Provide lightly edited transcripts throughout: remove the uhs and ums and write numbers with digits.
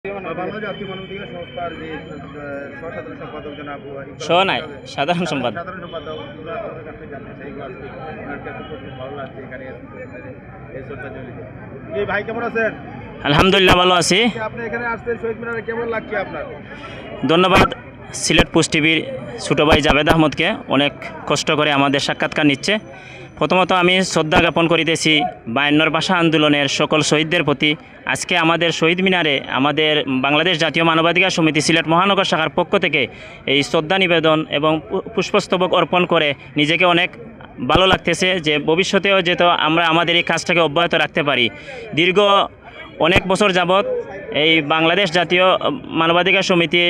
বাংলাদেশ জাতীয় মানবাধিকার সংস্থার যে সহ-সাধারণ সম্পাদক জনাব সাধারণ সম্পাদক সাধারণ সম্পাদক আপনার কাছে জানতে চাই আজকে আপনার কাছে খুব ভালো লাগছে এখানে এই শ্রদ্ধাঞ্জলিতে। জি ভাই, কেমন আছেন? আলহামদুলিল্লাহ ভালো আছি। আপনি এখানে আসছেন শহীদ মিনারে, কেমন লাগছে আপনার? ধন্যবাদ সিলেট পোস্ট টিভির ছোটো ভাই জাভেদ আহমদকে, অনেক কষ্ট করে আমাদের সাক্ষাৎকার নিচ্ছে। প্রথমত আমি শ্রদ্ধা জ্ঞাপন করিতেছি 52 ভাষা আন্দোলনের সকল শহীদদের প্রতি। আজকে আমাদের শহীদ মিনারে আমাদের বাংলাদেশ জাতীয় মানবাধিকার সমিতি সিলেট মহানগর শাখার পক্ষ থেকে এই শ্রদ্ধা নিবেদন এবং পুষ্পস্তবক অর্পণ করে নিজেকে অনেক ভালো লাগতেছে যে ভবিষ্যতেও যেহেতু আমরা আমাদের এই কাজটাকে অব্যাহত রাখতে পারি। দীর্ঘ অনেক বছর যাবৎ এই বাংলাদেশ জাতীয় মানবাধিকার সমিতি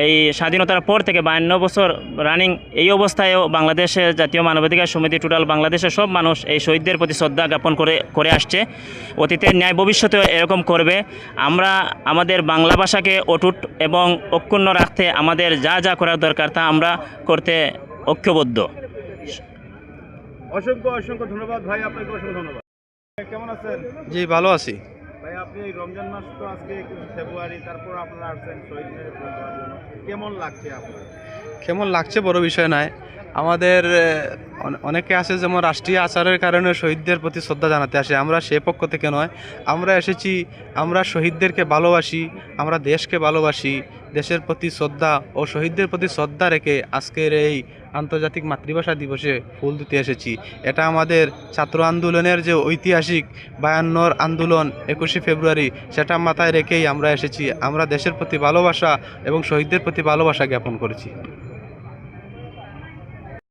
এই স্বাধীনতার পর থেকে 52 বছর রানিং এই অবস্থায়ও বাংলাদেশের জাতীয় মানবাধিকার সমিতি টোটাল বাংলাদেশের সব মানুষ এই শহীদদের প্রতি শ্রদ্ধা জ্ঞাপন করে আসছে। অতীতের ন্যায় ভবিষ্যতেও এরকম করবে। আমরা আমাদের বাংলা ভাষাকে অটুট এবং অক্ষুণ্ণ রাখতে আমাদের যা যা করার দরকার তা আমরা করতে ঐক্যবদ্ধ। অসংখ্য অসংখ্য ধন্যবাদ ভাই, আপনাকে অসংখ্য ধন্যবাদ। কেমন আছেন? জি ভালো আছি। ভাই আপনি রমজান মাস তো আজকে 21 ফেব্রুয়ারি, তারপর আপনারা আসছেন শহীদ মিনারে পূজা দেওয়ার জন্য। কেমন লাগছে আপনার? কেমন লাগছে বড় বিষয় নয়। আমাদের অনেকে আছে যেমন রাষ্ট্রীয় আচারের কারণে শহীদদের প্রতি শ্রদ্ধা জানাতে আসে, আমরা সে পক্ষ থেকে নয়। আমরা এসেছি, আমরা শহীদদেরকে ভালোবাসি, আমরা দেশকে ভালোবাসি, দেশের প্রতি শ্রদ্ধা ও শহীদদের প্রতি শ্রদ্ধা রেখে আজকের এই আন্তর্জাতিক মাতৃভাষা দিবসে ফুল দিতে এসেছি। এটা আমাদের ছাত্র আন্দোলনের যে ঐতিহাসিক 52 আন্দোলন 21শে ফেব্রুয়ারি, সেটা মাথায় রেখেই আমরা এসেছি। আমরা দেশের প্রতি ভালোবাসা এবং শহীদদের প্রতি ভালোবাসা জ্ঞাপন করেছি।